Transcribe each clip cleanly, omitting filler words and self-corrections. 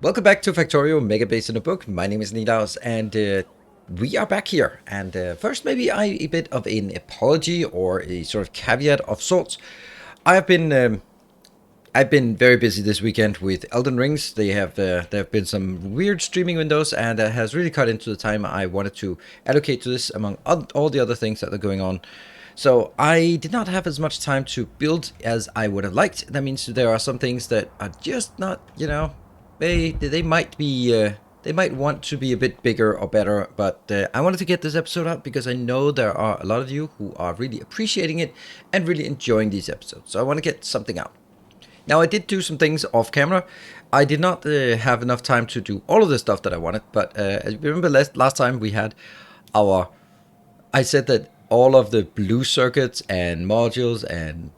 Welcome back to Factorio Megabase-In-A-Book. My name is Nilaus, and we are back here. And first, maybe a bit of an apology or a sort of caveat of sorts. I've been I've been very busy this weekend with Elden Rings. There have been some weird streaming windows, and that has really cut into the time I wanted to allocate to this among all the other things that are going on. So I did not have as much time to build as I would have liked. That means there are some things that are just not, they might be they might want to be a bit bigger or better, but I wanted to get this episode out because I know there are a lot of you who are really appreciating it and really enjoying these episodes. So I want to get something out. Now, I did do some things off camera. I did not have enough time to do all of the stuff that I wanted, but as you remember last time we had our... I said that all of the blue circuits and modules and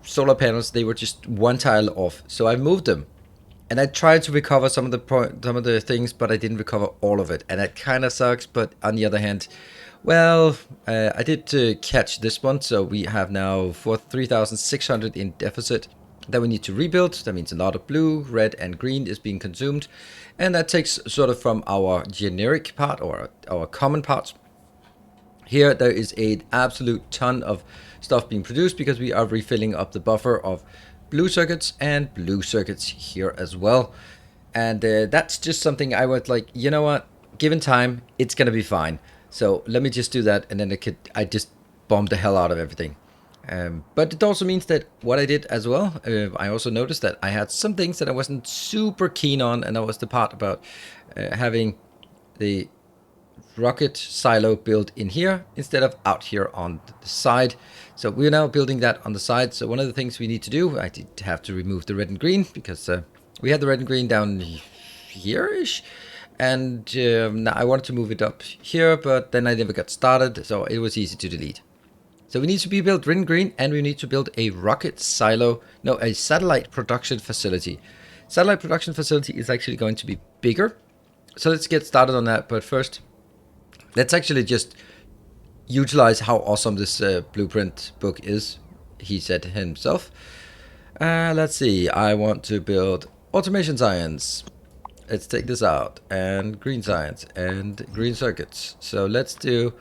solar panels, they were just one tile off. So I moved them. And I tried to recover some of the things, but I didn't recover all of it. And that kind of sucks, but on the other hand, well, I did catch this one, so we have now 3,600 in deficit that we need to rebuild. That means a lot of blue, red, and green is being consumed. And that takes sort of from our generic part, or our common parts. Here, there is an absolute ton of stuff being produced because we are refilling up the buffer of blue circuits and blue circuits here as well. And that's just something I would like, you know what, given time, it's going to be fine. So let me just do that, and then I just bomb the hell out of everything. But it also means that what I did as well, I also noticed that I had some things that I wasn't super keen on, and that was the part about having the rocket silo built in here instead of out here on the side. So we're now building that on the side. So one of the things we need to do, I did have to remove the red and green because we had the red and green down here-ish. And now I wanted to move it up here, but then I never got started, so it was easy to delete. So we need to build red and green, and we need to build a rocket silo, no, a satellite production facility. Satellite production facility is actually going to be bigger. So let's get started on that, but first, let's actually just utilize how awesome this blueprint book is, he said himself. Let's see, I want to build automation science. Let's take this out, and green science, and green circuits. So let's do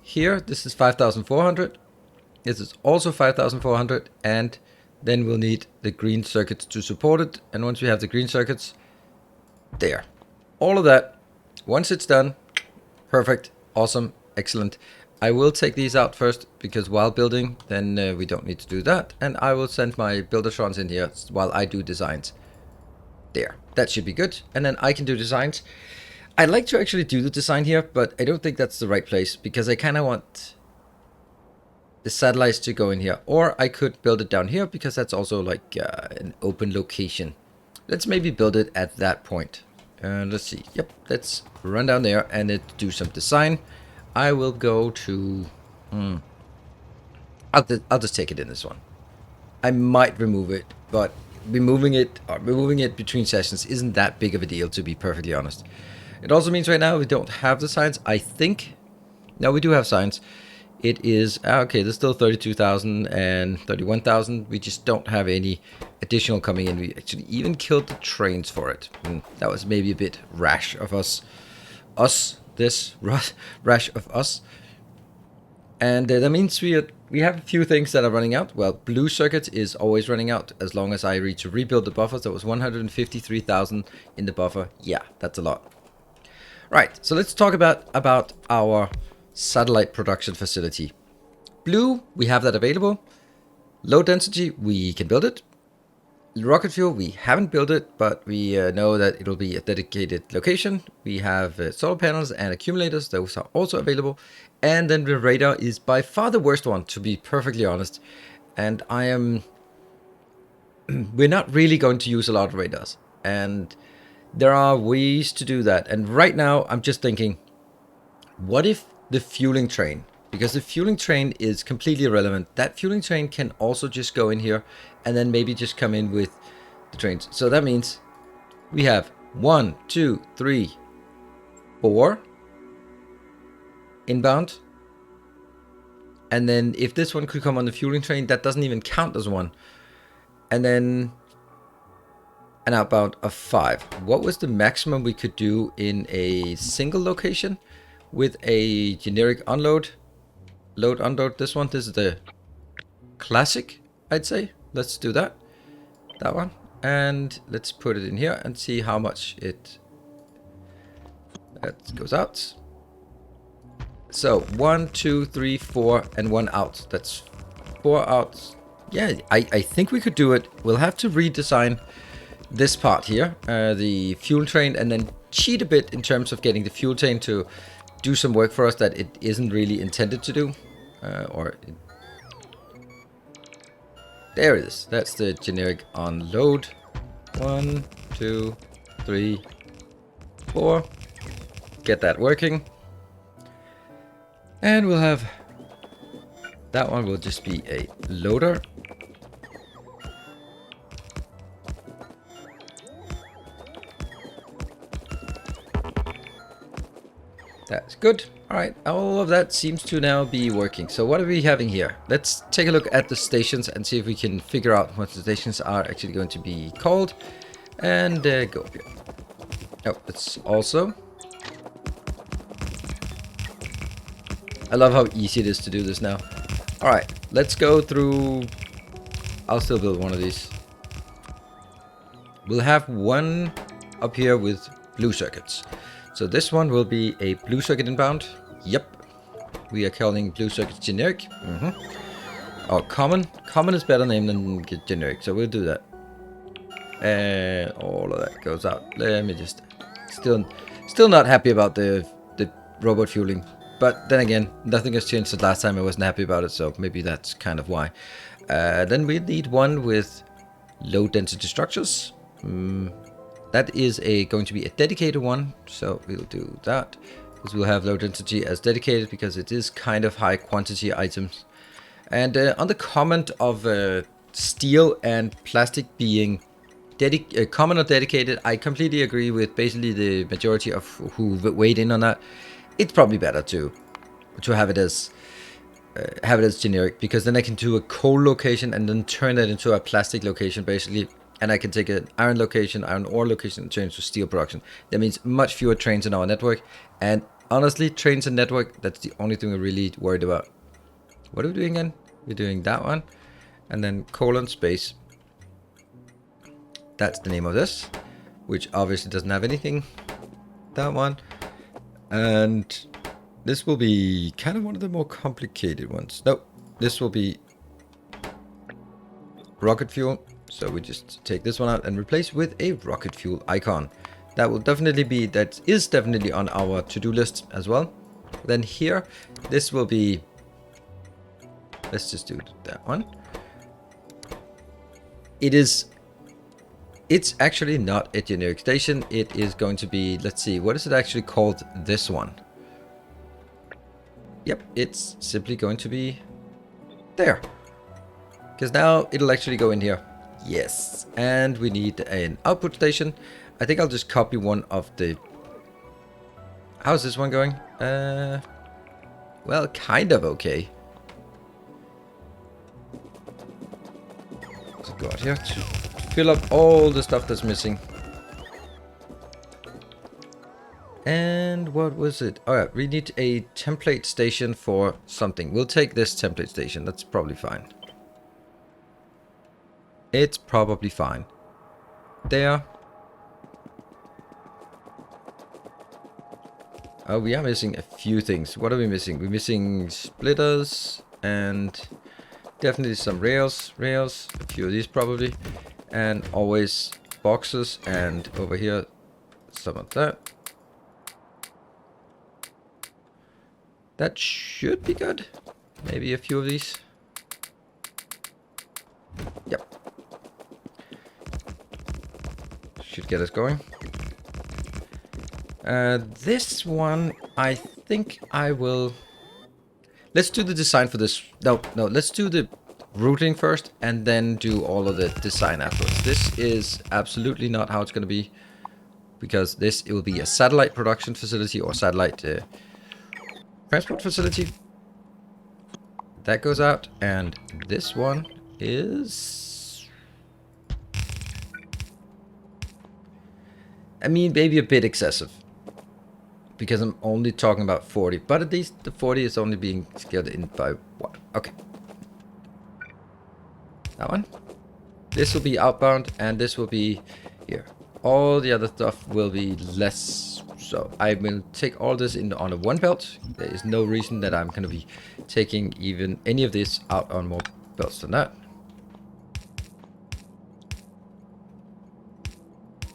here, this is 5,400. This is also 5,400, and then we'll need the green circuits to support it. And once we have the green circuits, there. All of that, once it's done, perfect, awesome, excellent. I will take these out first, because while building, then we don't need to do that. And I will send my buildertrons in here while I do designs. There, that should be good. And then I can do designs. I'd like to actually do the design here, but I don't think that's the right place, because I kind of want the satellites to go in here. Or I could build it down here, because that's also like an open location. Let's maybe build it at that point. Let's see. Yep, let's run down there and do some design. I will go to... I'll just take it in this one. I might remove it, but removing it between sessions isn't that big of a deal, to be perfectly honest. It also means right now we don't have the signs, I think. No, we do have signs. It is, okay, there's still 32,000 and 31,000. We just don't have any additional coming in. We actually even killed the trains for it. That was maybe a bit rash of us. Rash of us. And that means we have a few things that are running out. Well, blue circuit is always running out as long as I reach to rebuild the buffers. That was 153,000 in the buffer. Yeah, that's a lot. Right, so let's talk about our satellite production facility. Blue, we have that available. Low density, we can build it. Rocket fuel, we haven't built it, but we know that it'll be a dedicated location. We have solar panels and accumulators, those are also available. And then the radar is by far the worst one, to be perfectly honest. And we're not really going to use a lot of radars. And there are ways to do that. And right now, I'm just thinking, what if the fueling train, because the fueling train is completely irrelevant. That fueling train can also just go in here and then maybe just come in with the trains. So that means we have 1, 2, 3, 4 inbound. And then if this one could come on the fueling train, that doesn't even count as one. And then an outbound of 5. What was the maximum we could do in a single location with a generic unload? Load, unload, this one. This is the classic, I'd say. Let's do that. That one. And let's put it in here and see how much it goes out. So 1, 2, 3, 4, and 1 out. That's 4 out. Yeah, I think we could do it. We'll have to redesign this part here, the fuel train, and then cheat a bit in terms of getting the fuel train to do some work for us that it isn't really intended to do. There it is. That's the generic unload. 1, 2, 3, 4. Get that working. And we'll have that one will just be a loader. That's good. All right, all of that seems to now be working. So what are we having here? Let's take a look at the stations and see if we can figure out what the stations are actually going to be called. And go up here. Oh, it's also... I love how easy it is to do this now. All right, let's go through... I'll still build one of these. We'll have one up here with blue circuits. So this one will be a blue circuit inbound. Yep. We are calling blue circuits generic. Or common. Common is better name than generic, so we'll do that. And all of that goes out. Let me just... Still not happy about the robot fueling. But then again, nothing has changed since last time I wasn't happy about it, so maybe that's kind of why. Then we need one with low density structures. That is going to be a dedicated one, so we'll do that. Because we'll have low density as dedicated, because it is kind of high quantity items. And on the comment of steel and plastic being common or dedicated, I completely agree with basically the majority of who weighed in on that. It's probably better to have it as generic, because then I can do a coal location and then turn that into a plastic location basically. And I can take an iron location, iron ore location, and turn it into steel production. That means much fewer trains in our network. And honestly, trains and network, that's the only thing we're really worried about. What are we doing again? We're doing that one. And then colon space. That's the name of this, which obviously doesn't have anything. That one. And this will be kind of one of the more complicated ones. Nope, this will be rocket fuel. So we just take this one out and replace with a rocket fuel icon. That is definitely on our to-do list as well. Then here, this will be, let's just do that one. It's actually not a generic station. It is going to be, let's see, what is it actually called, this one? Yep, it's simply going to be there. Because now it'll actually go in here. Yes, and we need an output station. I think I'll just copy one of the... How's this one going? Well, kind of okay. Let's go out here to fill up all the stuff that's missing. And what was it? Alright, we need a template station for something. We'll take this template station. That's probably fine. It's probably fine. There. Oh, we are missing a few things. What are we missing? We're missing splitters and definitely some rails. A few of these probably. And always boxes. And over here, some of that. That should be good. Maybe a few of these. Yep. Should get us going. This one, I think I will... Let's do the design for this. No, let's do the routing first and then do all of the design afterwards. This is absolutely not how it's going to be, because it will be a satellite production facility or satellite transport facility. That goes out, and this one is... I mean, maybe a bit excessive. Because I'm only talking about 40. But at least the 40 is only being scaled in by what? Okay. That one. This will be outbound, and this will be here. All the other stuff will be less. So I will take all this on a one belt. There is no reason that I'm going to be taking even any of this out on more belts than that.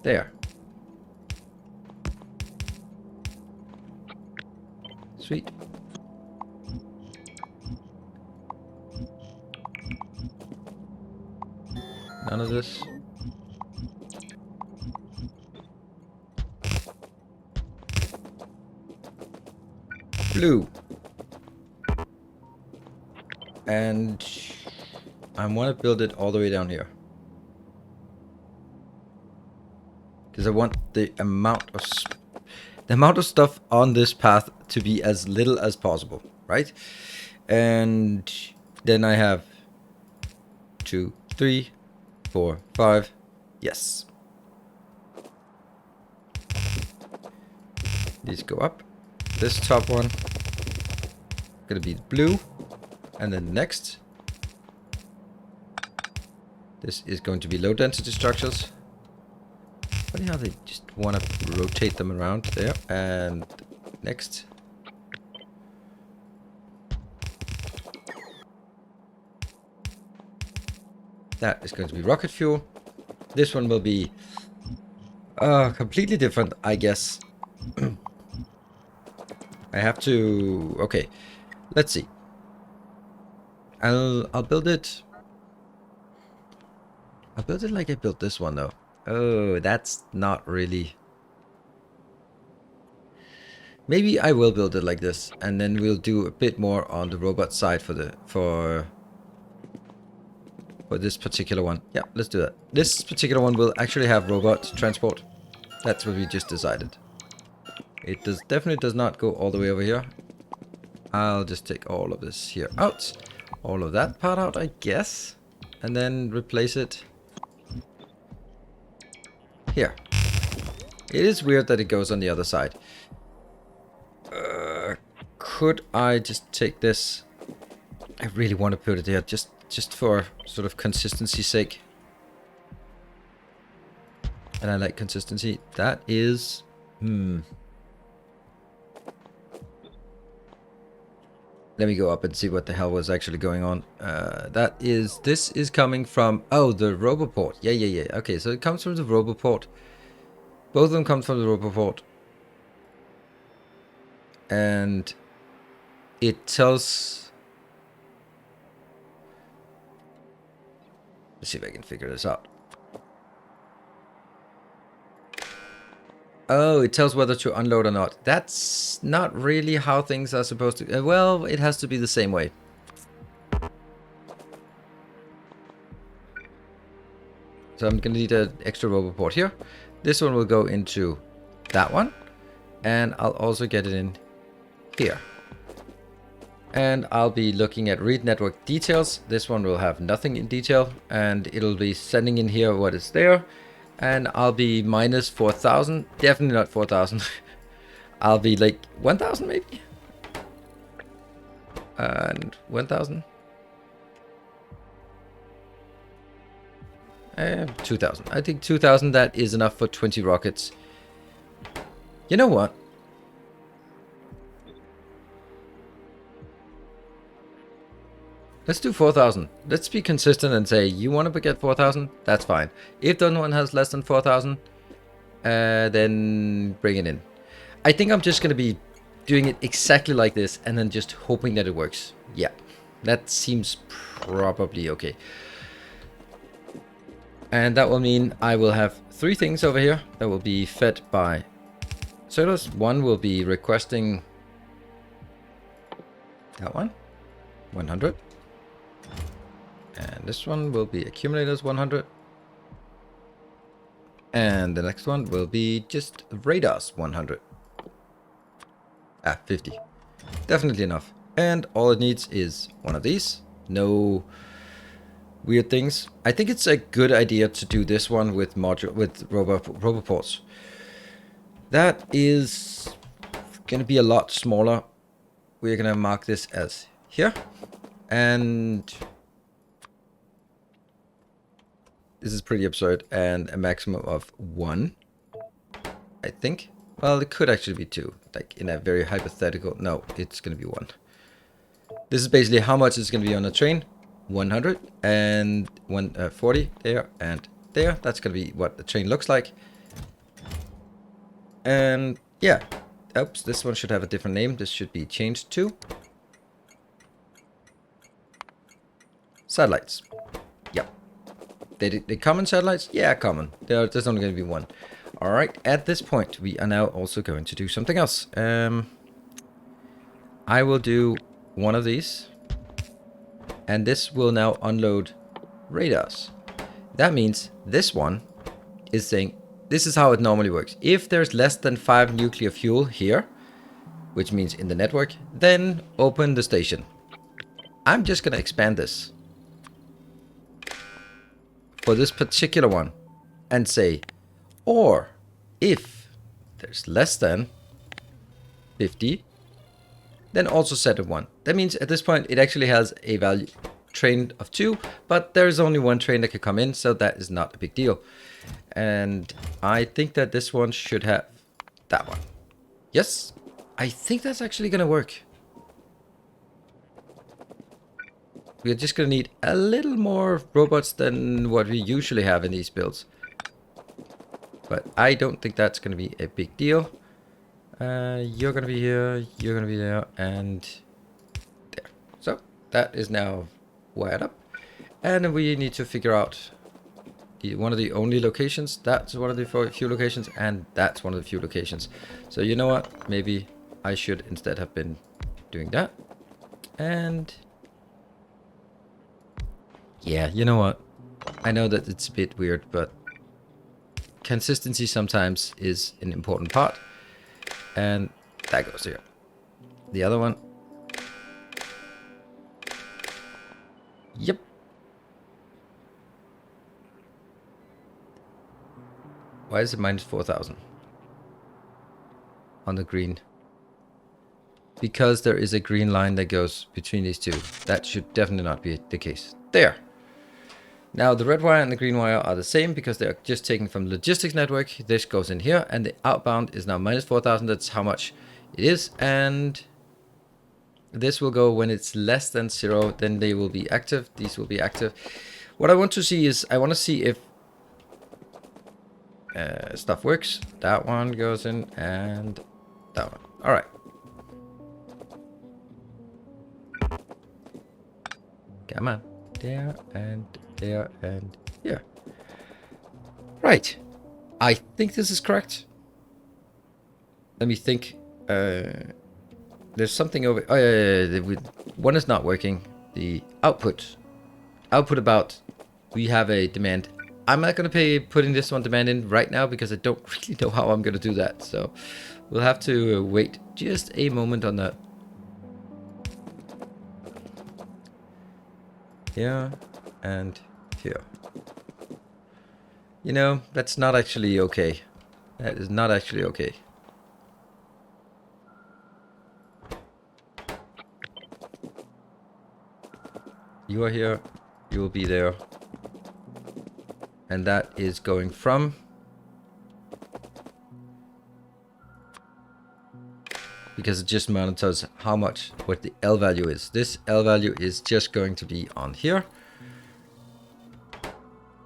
There. Sweet. None of this. Blue. And I want to build it all the way down here. Because I want the amount of stuff on this path to be as little as possible, right? And then I have 2, 3, 4, 5. Yes. These go up. This top one gonna be blue, and then next this is going to be low density structures. Funny how they just want to rotate them around there. And next, that is going to be rocket fuel. This one will be completely different, I guess. I have to... Okay, let's see. I'll build it. I'll build it like I built this one, though. Oh, that's not really... Maybe I will build it like this, and then we'll do a bit more on the robot side for this particular one. Yeah, let's do that. This particular one will actually have robot transport. That's what we just decided. It definitely does not go all the way over here. I'll just take all of this here out. All of that part out, I guess. And then replace it here. It is weird that it goes on the other side. Could I just take this? I really want to put it here just for sort of consistency's sake. And I like consistency. That is... Let me go up and see what the hell was actually going on. This is coming from, oh, the Roboport. Yeah. Okay, so it comes from the Roboport. Both of them come from the Roboport. And it tells... Let's see if I can figure this out. Oh, it tells whether to unload or not. That's not really how things are supposed to... well, it has to be the same way. So I'm going to need an extra Roboport here. This one will go into that one. And I'll also get it in here. And I'll be looking at read network details. This one will have nothing in detail. And it'll be sending in here what is there. And I'll be minus 4,000. Definitely not 4,000. I'll be like 1,000 maybe. And 1,000. 2,000. I think 2,000, that is enough for 20 rockets. You know what? Let's do 4,000. Let's be consistent and say, you want to get 4,000? That's fine. If the one has less than 4,000, then bring it in. I think I'm just going to be doing it exactly like this and then just hoping that it works. Yeah, that seems probably okay. And that will mean I will have 3 things over here that will be fed by servers. One will be requesting that one, 100. And this one will be accumulators 100. And the next one will be just radars 100. 50. Definitely enough. And all it needs is one of these. No weird things. I think it's a good idea to do this one with Roboports. That is going to be a lot smaller. We're going to mark this as here. And this is pretty absurd. And a maximum of 1, I think. Well, it could actually be 2. Like in a very hypothetical. No, it's going to be 1. This is basically how much is going to be on a train. 100 and 140 there and there. That's going to be what the train looks like. And yeah. Oops, this one should have a different name. This should be changed to satellites. Yep. They common satellites? Yeah, common. There's only going to be 1. All right. At this point, we are now also going to do something else. I will do one of these. And this will now unload radars. That means this one is saying, this is how it normally works. If there's less than 5 nuclear fuel here, which means in the network, then open the station. I'm just going to expand this for this particular one and say, or if there's less than 50, then also set it 1. That means at this point it actually has a value train of 2, but there's only 1 train that can come in, so that is not a big deal. And I think that this one should have that one. Yes, I think that's actually going to work. We're just going to need a little more robots than what we usually have in these builds. But I don't think that's going to be a big deal. You're going to be here, you're going to be there, and there. So that is now wired up. And we need to figure out one of the only locations. That's one of the few locations, and that's one of the few locations. So you know what? Maybe I should instead have been doing that. And yeah, you know what? I know that it's a bit weird, but consistency sometimes is an important part. And that goes here. The other one. Yep. Why is it minus 4,000 on the green? Because there is a green line that goes between these two. That should definitely not be the case. There. Now the red wire and the green wire are the same because they're just taken from the logistics network. This goes in here and the outbound is now minus 4,000. That's how much it is. And this will go when it's less than 0. Then they will be active. These will be active. What I want to see is I want to see if stuff works. That one goes in and that one. All right. Come on. There and there and here. Right. I think this is correct. Let me think. There's something over... Oh, yeah. One is not working. The output. Output about... We have a demand. I'm not going to be putting this one demand in right now because I don't really know how I'm going to do that. So we'll have to wait just a moment on that. Here and here. You know, that's not actually okay. That is not actually okay. You are here. You will be there. And that is going from... Because it just monitors how much, what the L value is. This L value is just going to be on here.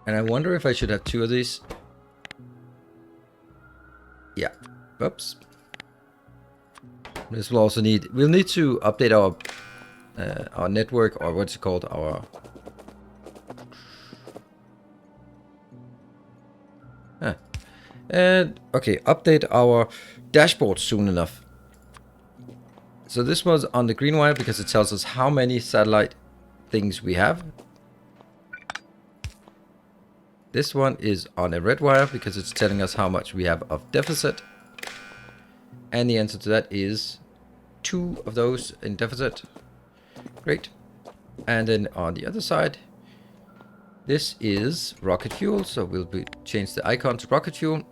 And I wonder if I should have 2 of these. Yeah. Oops. This will also need... We'll need to update our network, or what's it called? Our... And okay, update our dashboard soon enough. So this was on the green wire because it tells us how many satellite things we have. This one is on a red wire because it's telling us how much we have of deficit. And the answer to that is 2 of those in deficit. Great. And then on the other side, this is rocket fuel. So we'll change the icon to rocket fuel.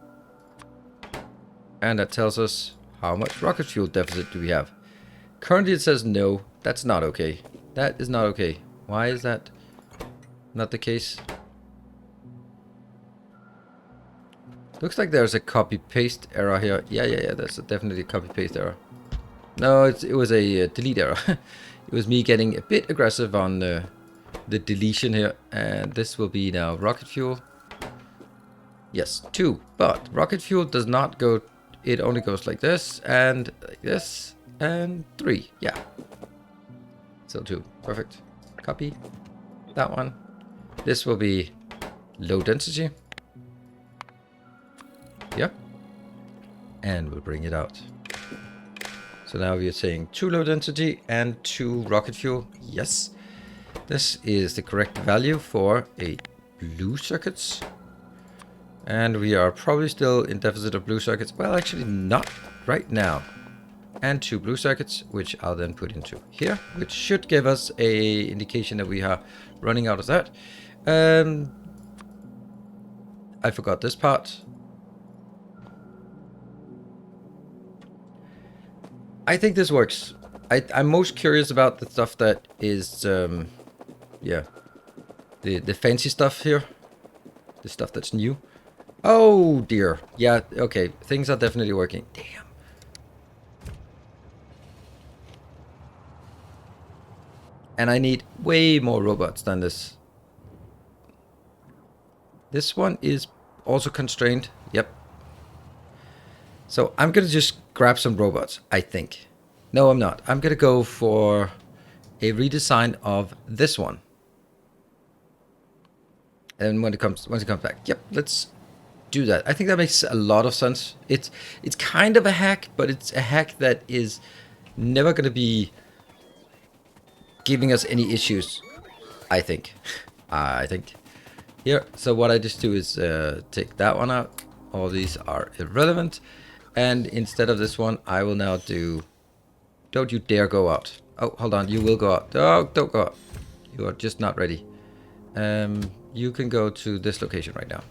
And that tells us how much rocket fuel deficit do we have. Currently it says no. That's not okay. That is not okay. Why is that not the case? Looks like there's a copy-paste error here. Yeah, that's definitely a copy-paste error. No, it was a delete error. It was me getting a bit aggressive on the deletion here. And this will be now rocket fuel. Yes, 2. But rocket fuel does not go... It only goes like this, and like this, and 3. Yeah. So 2. Perfect. Copy. That one. This will be low density. Yep. And we'll bring it out. So now we are saying 2 low density and 2 rocket fuel. Yes. This is the correct value for a blue circuits. And we are probably still in deficit of blue circuits. Well, actually not right now. And 2 blue circuits, which I'll then put into here, which should give us a indication that we are running out of that. I forgot this part. I think this works. I'm most curious about the stuff that is, yeah, the fancy stuff here. The stuff that's new. Oh dear. Yeah, okay. Things are definitely working. Damn. And I need way more robots than this. This one is also constrained. Yep. So I'm going to just grab some robots, I think. No, I'm not. I'm going to go for a redesign of this one. And once it comes back. Yep, let's do that. I think that makes a lot of sense. It's kind of a hack, but it's a hack that is never going to be giving us any issues, I think. Here, so what I just do is take that one out. All these are irrelevant. And instead of this one, I will now do... Don't you dare go out. Oh, hold on. You will go out. Oh, don't go out. You are just not ready. You can go to this location right now.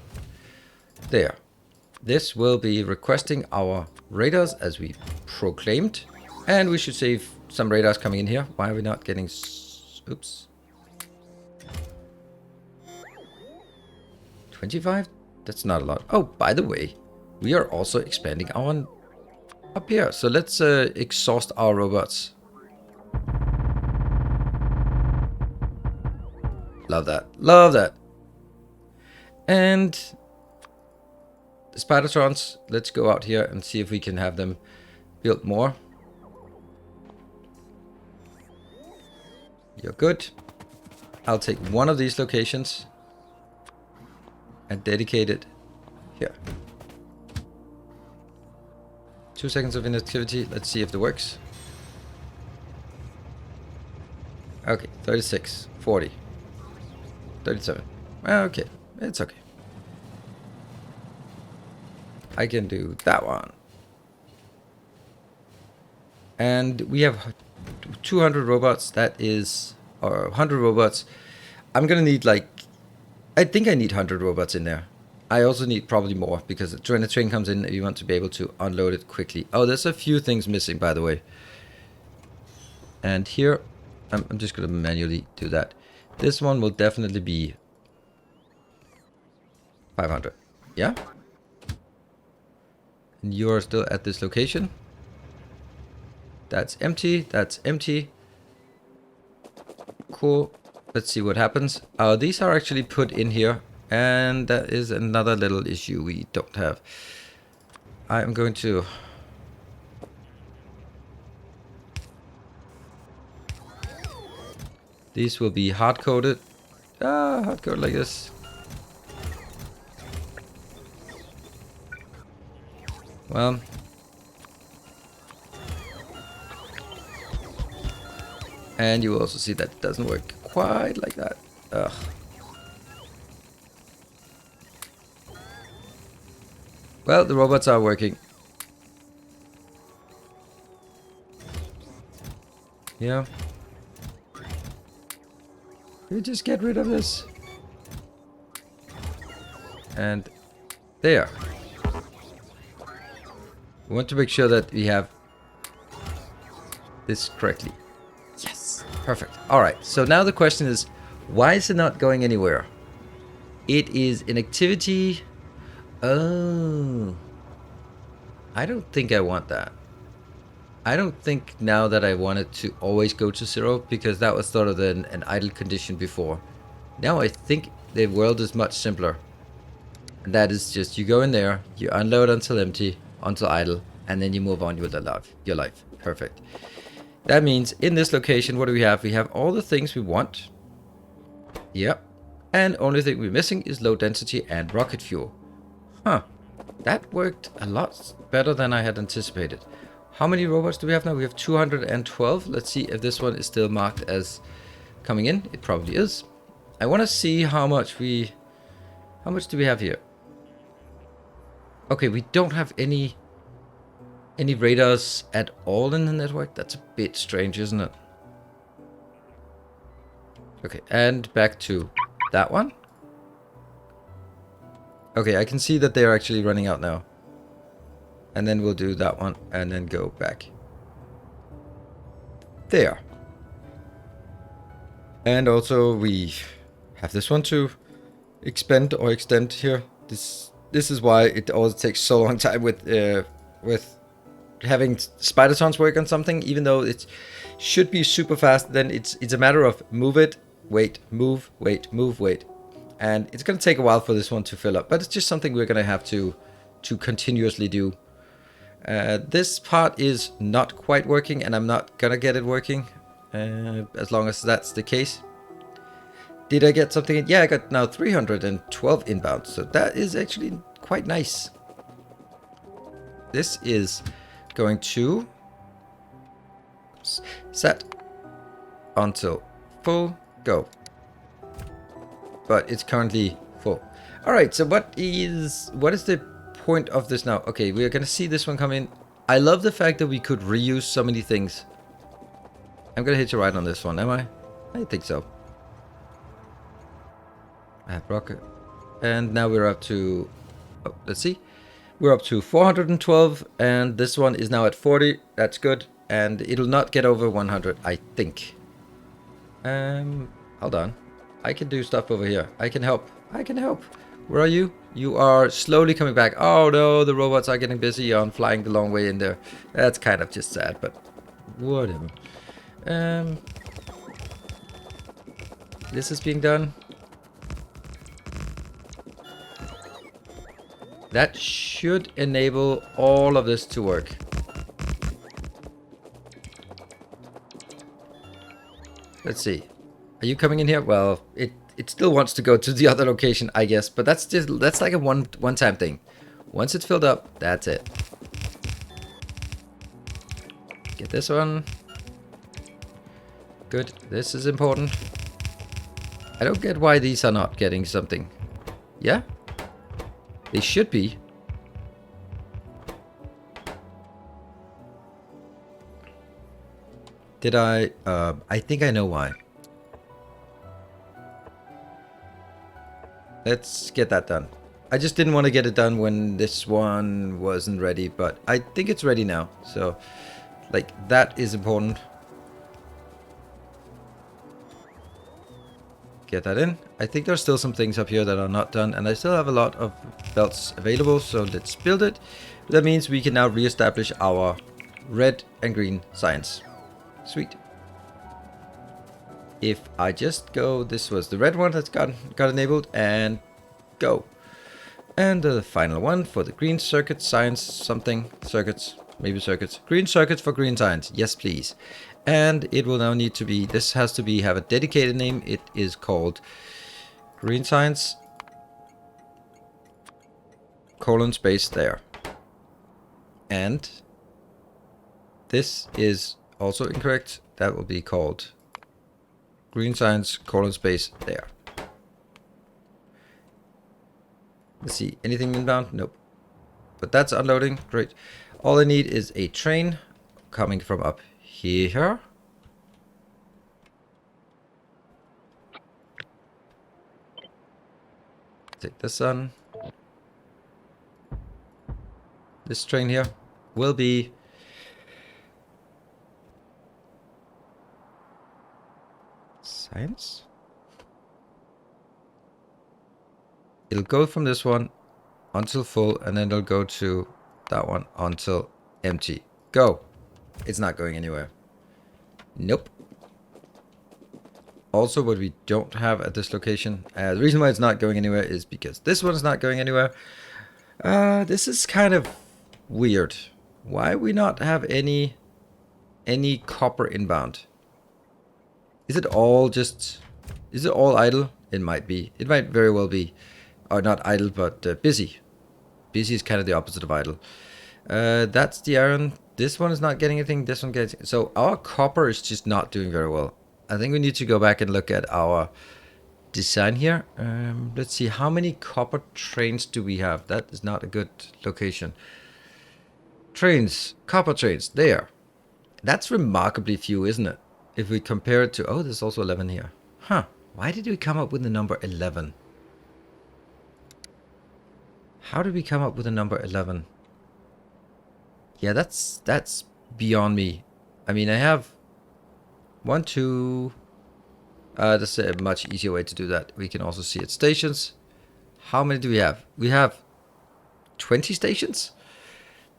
There. This will be requesting our radars as we proclaimed. And we should save some radars coming in here. Why are we not getting... Oops. 25? That's not a lot. Oh, by the way, we are also expanding our up here. So let's exhaust our robots. Love that. Love that. And the spidertrons, let's go out here and see if we can have them build more. You're good. I'll take one of these locations and dedicate it here. 2 seconds of inactivity. Let's see if it works. Okay, 36, 40, 37. Okay, it's okay. I can do that one. And we have 200 robots. That is, or 100 robots. I'm gonna need like, I think I need 100 robots in there. I also need probably more, because when the train comes in, you want to be able to unload it quickly. Oh, there's a few things missing, by the way. And here, I'm just going to manually do that. This one will definitely be 500. Yeah? And you're still at this location. That's empty. That's empty. Cool. Let's see what happens. These are actually put in here. And that is another little issue we don't have. I'm going to... These will be hard-coded. Hard-coded like this. Well... And you will also see that it doesn't work quite like that. Ugh. Well, the robots are working. Yeah. You just get rid of this. And there. We want to make sure that we have this correctly. Yes, perfect. All right, so now the question is, why is it not going anywhere? It is an activity. Oh, I don't think I want that. I don't think now that I want it to always go to 0, because that was sort of an idle condition before. Now I think the world is much simpler. And that is just, you go in there, you unload until empty, until idle, and then you move on with your life. Perfect. That means in this location, what do we have? We have all the things we want. Yep. And only thing we're missing is low density and rocket fuel. Huh. That worked a lot better than I had anticipated. How many robots do we have now? We have 212. Let's see if this one is still marked as coming in. It probably is. I want to see how much do we have here? Okay, we don't have any radars at all in the network. That's a bit strange, isn't it? Okay, and back to that one. Okay, I can see that they're actually running out now. And then we'll do that one and then go back. There. And also we have this one to expand or extend here. This is why it always takes so long time with having spidertrons work on something, even though it should be super fast. Then it's a matter of move it, wait, move, wait, move, wait, and it's gonna take a while for this one to fill up. But it's just something we're gonna have to continuously do. This part is not quite working, and I'm not gonna get it working as long as that's the case. Did I get something in? Yeah, I got now 312 inbound, so that is actually quite nice. This is going to set until full, go. But it's currently full. All right, so what is the point of this now? Okay, we are gonna see this one come in. I love the fact that we could reuse so many things. I'm gonna hit you right on this one, am I? I think so. I have rocket. And now we're up to, oh, let's see. We're up to 412, and this one is now at 40. That's good. And it'll not get over 100, I think. Hold on. I can do stuff over here. I can help. I can help. Where are you? You are slowly coming back. Oh no, the robots are getting busy on flying the long way in there. That's kind of just sad, but whatever. This is being done. That should enable all of this to work. Let's see. Are you coming in here? Well, it still wants to go to the other location, I guess, but that's like a one-time thing. Once it's filled up, that's it. Get this one. Good. This is important. I don't get why these are not getting something. Yeah? They should be. Did I think I know why. Let's get that done. I just didn't want to get it done when this one wasn't ready, but I think it's ready now. So, like, that is important. Get that in. I think there's still some things up here that are not done, and I still have a lot of belts available, so let's build it. That means we can now reestablish our red and green science. Sweet. If I just go, this was the red one that's got enabled, and go. And the final one for the green circuit science, something, circuits, maybe circuits. Green circuits for green science, yes please. And it will now need to be, this has to be, have a dedicated name. It is called green science, colon space there. And this is also incorrect. That will be called green science, colon space there. Let's see, anything inbound? Nope. But that's unloading, great. All I need is a train coming from up here. Take this on. This train here. will be science. It'll go from this one until full, and then it'll go to that one until empty. Go. It's not going anywhere. Nope. Also, what we don't have at this location, the reason why it's not going anywhere is because this one is not going anywhere. This is kind of weird. Why we not have any copper inbound? Is it all idle? It might be. It might very well be. Or not idle, but busy. Busy is kind of the opposite of idle. That's the iron. This one is not getting anything. This one gets... So our copper is just not doing very well. I think we need to go back and look at our design here. Let's see. How many copper trains do we have? That is not a good location. Trains. Copper trains. There. That's remarkably few, isn't it? If we compare it to... Oh, there's also 11 here. Huh. Why did we come up with the number 11? How did we come up with the number 11? Yeah, that's beyond me. I mean, I have 1, 2... that's a much easier way to do that. We can also see at stations. How many do we have? We have 20 stations.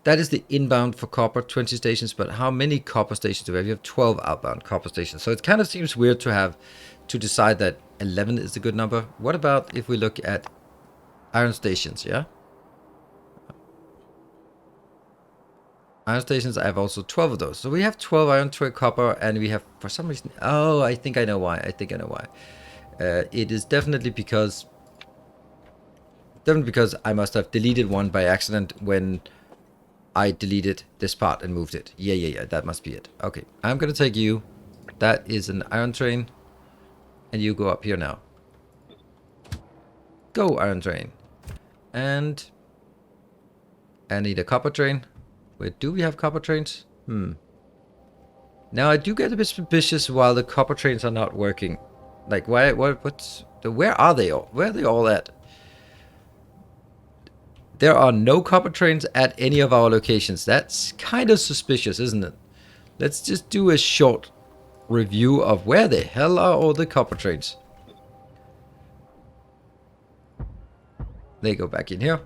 That is the inbound for copper, 20 stations. But how many copper stations do we have? We have 12 outbound copper stations. So it kind of seems weird to decide that 11 is a good number. What about if we look at iron stations, yeah? Iron stations, I have also 12 of those. So we have 12 iron, 12 copper, and we have, for some reason... Oh, I think I know why. It is definitely because I must have deleted one by accident when I deleted this part and moved it. Yeah, that must be it. Okay, I'm going to take you. That is an iron train. And you go up here now. Go, iron train. And I need a copper train. Wait, do we have copper trains? Now I do get a bit suspicious while the copper trains are not working. Like, where are they all? Where are they all at? There are no copper trains at any of our locations. That's kind of suspicious, isn't it? Let's just do a short review of where the hell are all the copper trains. They go back in here.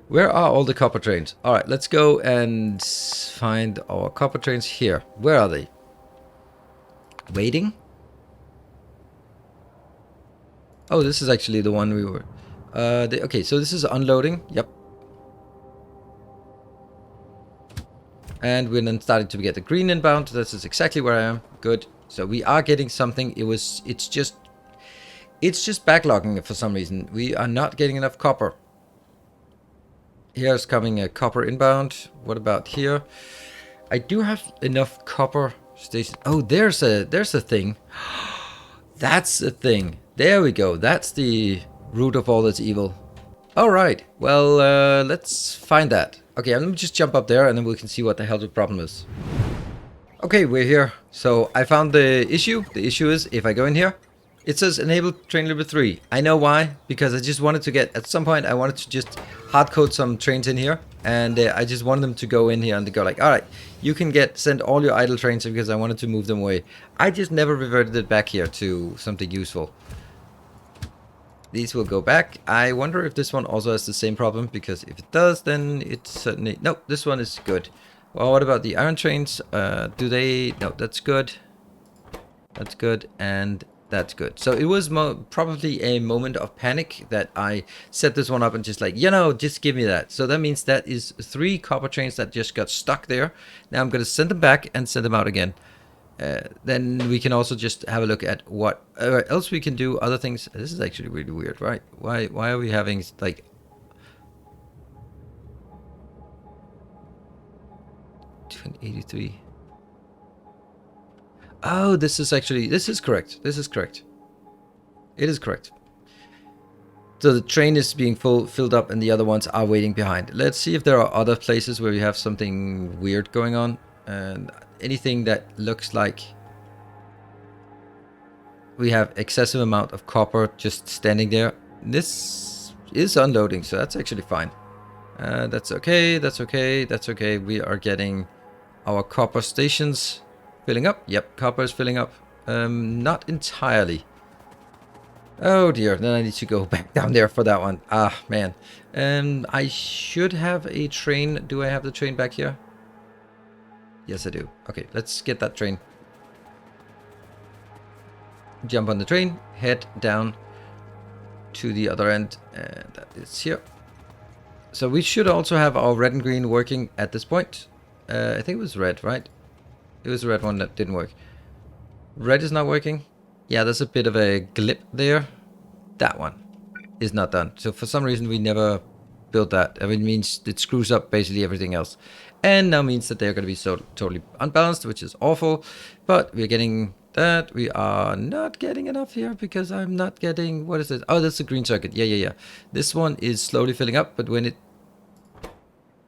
Where are all the copper trains? Alright, let's go and find our copper trains here. Where are they? Waiting? Oh, this is actually the one we were... okay, so this is unloading. Yep. And we're then starting to get the green inbound. This is exactly where I am. Good. So we are getting something. It's just backlogging it for some reason. We are not getting enough copper. Here's coming a copper inbound. What about here? I do have enough copper stations. Oh, there's a thing. That's a thing. There we go. That's the root of all that's evil. All right. Well, let's find that. Okay, let me just jump up there and then we can see what the hell the problem is. Okay, we're here. So I found the issue. The issue is if I go in here, it says enable train number 3. I know why, because I just wanted to get, at some point I wanted to just hard code some trains in here, and I just wanted them to go in here and to go like, alright, you can send all your idle trains because I wanted to move them away. I just never reverted it back here to something useful. These will go back. I wonder if this one also has the same problem, because if it does, then it's certainly... Nope, this one is good. Well, what about the iron trains? Do they... No, that's good. That's good, and... That's good. So it was probably a moment of panic that I set this one up and just like, just give me that. So that means that is 3 copper trains that just got stuck there. Now I'm going to send them back and send them out again. Then we can also just have a look at what else we can do. Other things. This is actually really weird, right? Why are we having like... $283. Oh, this is correct. This is correct. It is correct. So the train is being filled up and the other ones are waiting behind. Let's see if there are other places where we have something weird going on. And anything that looks like we have excessive amount of copper just standing there. This is unloading, so that's actually fine. That's okay, that's okay, that's okay. We are getting our copper stations filling up. Yep, copper is filling up. Not entirely. Oh dear, then I need to go back down there for that one. Ah, man. I should have a train. Do I have the train back here? Yes, I do. Okay, let's get that train. Jump on the train, head down to the other end, and that is here. So we should also have our red and green working at this point. I think it was red, right? It was the red one that didn't work. Red is not working. Yeah, there's a bit of a glip there. That one is not done. So for some reason we never built that. I mean, it means it screws up basically everything else. And now means that they're going to be so totally unbalanced, which is awful. But we're getting that. We are not getting enough here because I'm not getting... What is this? Oh, that's a green circuit. Yeah. This one is slowly filling up, but when it...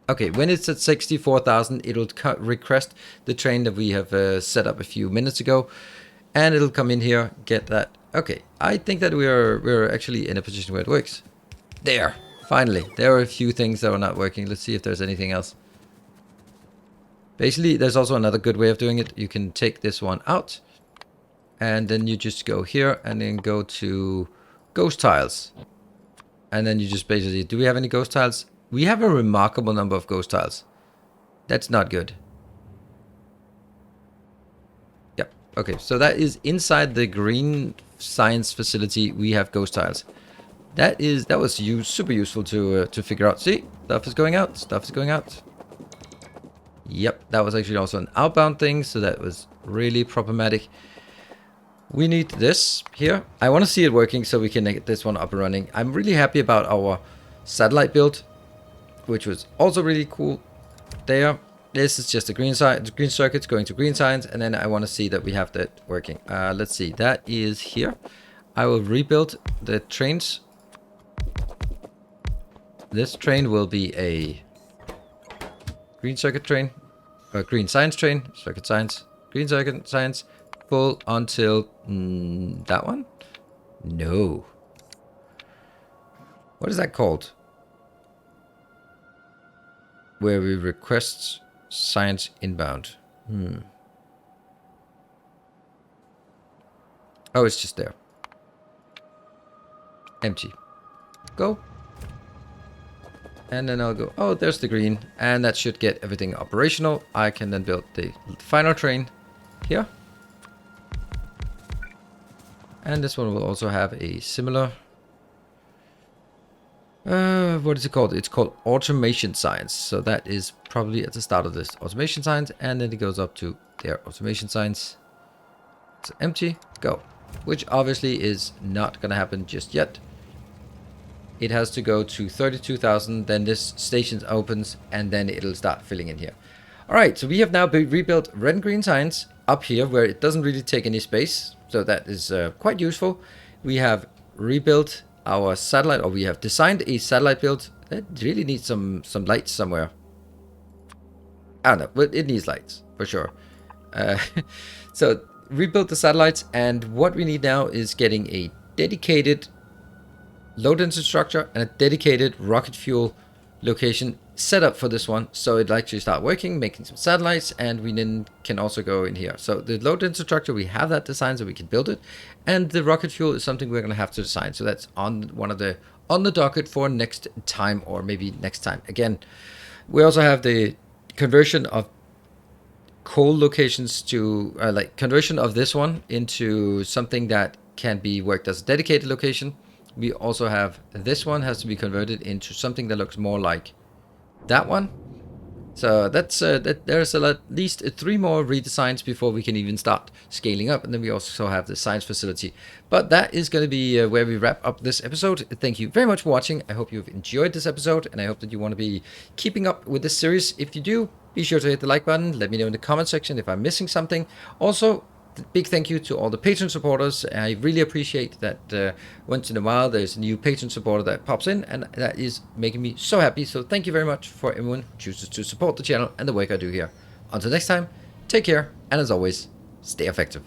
Okay, when it's at 64,000, it'll request the train that we have set up a few minutes ago. And it'll come in here, get that. Okay, I think that we're actually in a position where it works. There, finally. There are a few things that are not working. Let's see if there's anything else. Basically, there's also another good way of doing it. You can take this one out. And then you just go here and then go to ghost tiles. And then you just basically, do we have any ghost tiles? We have a remarkable number of ghost tiles. That's not good. Yep. Okay, so that is inside the green science facility. We have ghost tiles. That was super useful to figure out. See, stuff is going out. Stuff is going out. Yep, that was actually also an outbound thing, so that was really problematic. We need this here. I want to see it working so we can get this one up and running. I'm really happy about our satellite build, which was also really cool there. This is just a green circuits going to green signs, and then I want to see that we have that working. Let's see, that is here. I will rebuild the trains. This train will be a green circuit train, or green science train, circuit science, green circuit science, full until that one? No. What is that called? Where we request science inbound. Oh, it's just there. Empty. Go. And then I'll go, oh, there's the green. And that should get everything operational. I can then build the final train here. And this one will also have a similar... what is it called? It's called automation science. So that is probably at the start of this automation science. And then it goes up to their automation science. It's empty. Go. Which obviously is not going to happen just yet. It has to go to 32,000. Then this station opens. And then it'll start filling in here. Alright, so we have now rebuilt red and green science up here where it doesn't really take any space. So that is quite useful. We have rebuilt our satellite, or we have designed a satellite build that really needs some lights somewhere. I don't know, but it needs lights for sure. So rebuilt the satellites, and what we need now is getting a dedicated low density structure and a dedicated rocket fuel location set up for this one, so it'll actually start working, making some satellites, and we then can also go in here. So the low density structure, we have that designed so we can build it, and the rocket fuel is something we're going to have to design. So that's on the docket for next time, or maybe next time again. We also have the conversion of coal locations to like conversion of this one into something that can be worked as a dedicated location. We also have this one has to be converted into something that looks more like that one. So that's there's at least 3 more redesigns before we can even start scaling up. And then we also have the science facility. But that is going to be where we wrap up this episode. Thank you very much for watching. I hope you've enjoyed this episode, and I hope that you want to be keeping up with this series. If you do, be sure to hit the like button. Let me know in the comment section if I'm missing something. Also, big thank you to all the Patreon supporters. I really appreciate that once in a while there's a new Patreon supporter that pops in, and that is making me so happy. So thank you very much for everyone who chooses to support the channel and the work I do here. Until next time, take care, and as always, stay effective.